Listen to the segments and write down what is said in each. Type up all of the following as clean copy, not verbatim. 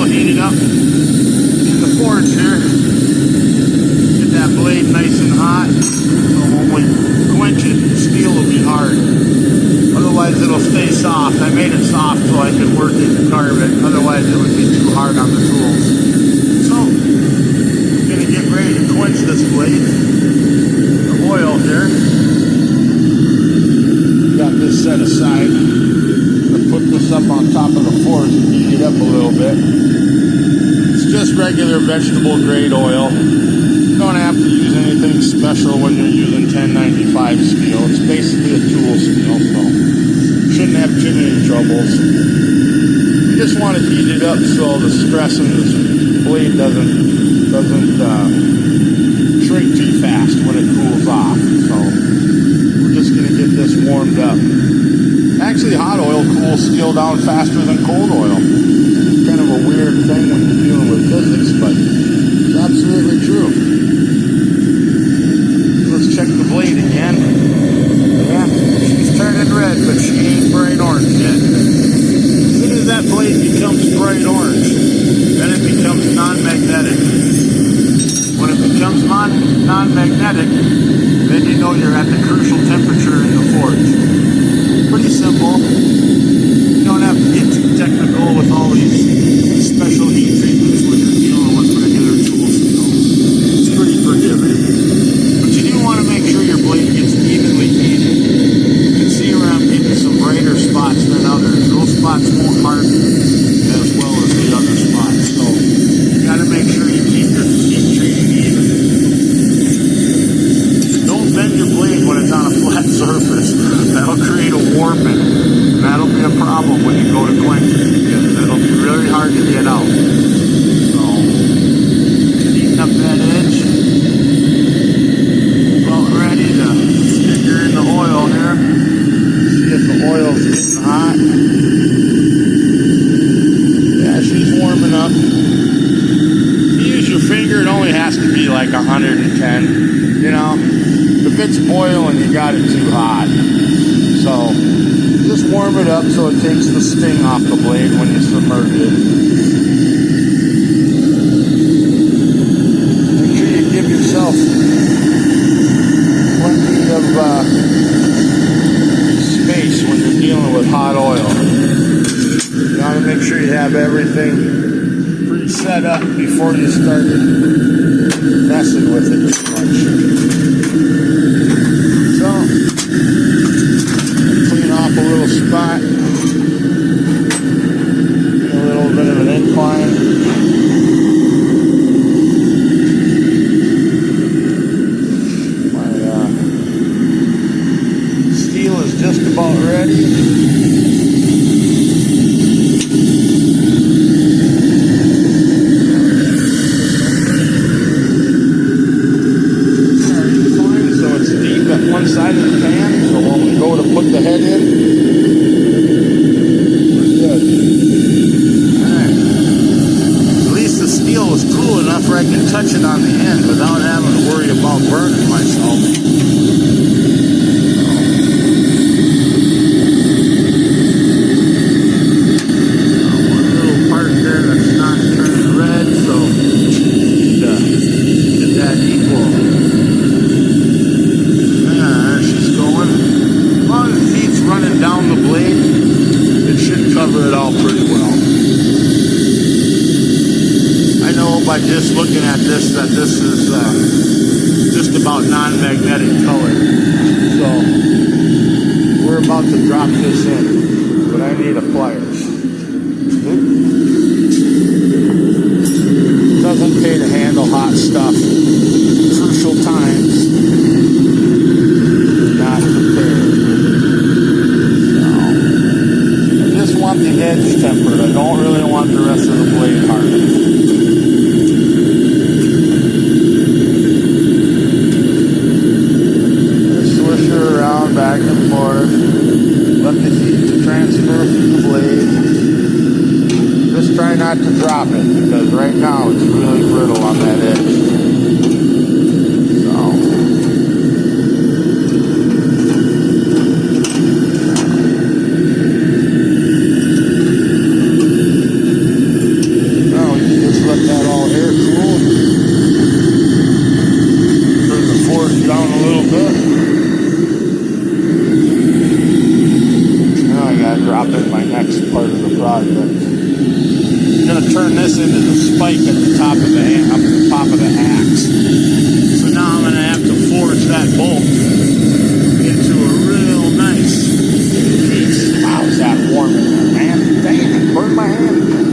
oil heated up in the forge here. Get that blade nice and hot. So when we quench it, the steel will be hard. Otherwise it'll stay soft. I made it soft so I could work it and carve it. Otherwise it would be too hard on the tools. So I'm going to get ready to quench this blade. The oil here. Got this set aside. I'm going to put this up on top of the forge and heat it up a little bit. It's just regular vegetable grade oil. You don't have to use anything special when you're using 1095 steel. It's basically a tool steel, so shouldn't have too many troubles. You just want to heat it up so the stress in this blade doesn't shrink too fast when it cools off. So we're just going to get this warmed up. Actually, hot oil cools steel down faster than cold oil. Kind of a weird thing when you're dealing with physics, but it's absolutely true. Let's check the blade again. Yeah, she's turning red, but she ain't bright orange yet. As soon as that blade becomes bright orange, then it becomes non-magnetic. When it becomes non-magnetic, then you know you're at the crucial temperature in the forge. Pretty simple. You don't have to get too technical with all these special heat treatments when you're dealing with regular tool steel. It's pretty forgiving. But you do want to make sure your blade gets evenly heated. You can see where I'm getting some brighter spots than others. Those spots won't harden as well as the other spots. So you got to make sure you keep your heat treating even. Don't bend your blade when it's on a flat surface. That'll create a warping. And that'll be a problem when you go to quench it, because it'll be really hard to get out. So, heating up that edge. About ready to stick her in the oil here. See if the oil's getting hot. Yeah, she's warming up. If you use your finger, it only has to be like 110. You know, if it's boiling, you got it too hot. So just warm it up so it takes the sting off the blade when you submerge it. Make sure you give yourself plenty of space when you're dealing with hot oil. You gotta make sure you have everything pre-set up before you start messing with it too much. So off a little spot, a little bit of an incline. My steel is just about ready. So it's deep at one side of the pan, so when we go to put the head in, we're good. Alright. At least the steel was cool enough where I can touch it on the end without having to worry about burning myself. One little part there that's not turning red, so need to get that equal. Running down the blade, it should cover it all pretty well. I know by just looking at this that this is just about non-magnetic color. So we're about to drop this in, but I need a pliers. Doesn't pay to handle hot stuff. Crucial times. Not prepared. I want the edge tempered. I don't really want the rest of the blade hardened. Just swish her around back and forth. Let the heat transfer through the blade. Just try not to drop it, because right now it's really brittle on that edge. drop in my next part of the project. I'm going to turn this into the spike at the top of the axe. So now I'm going to have to forge that bolt into a real nice piece. Wow, is that warm in there, man? Dang, it burned my hand again.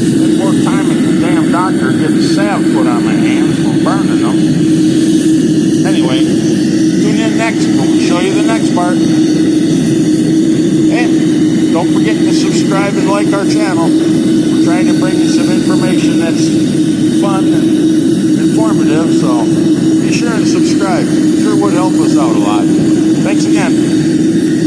Spend more time at the damn doctor getting salve put on my hands from burning them. Anyway, tune in next when we show you the next part. And don't forget to subscribe and like our channel. We're trying to bring you some information that's fun and informative, so be sure and subscribe. Sure would help us out a lot. Thanks again.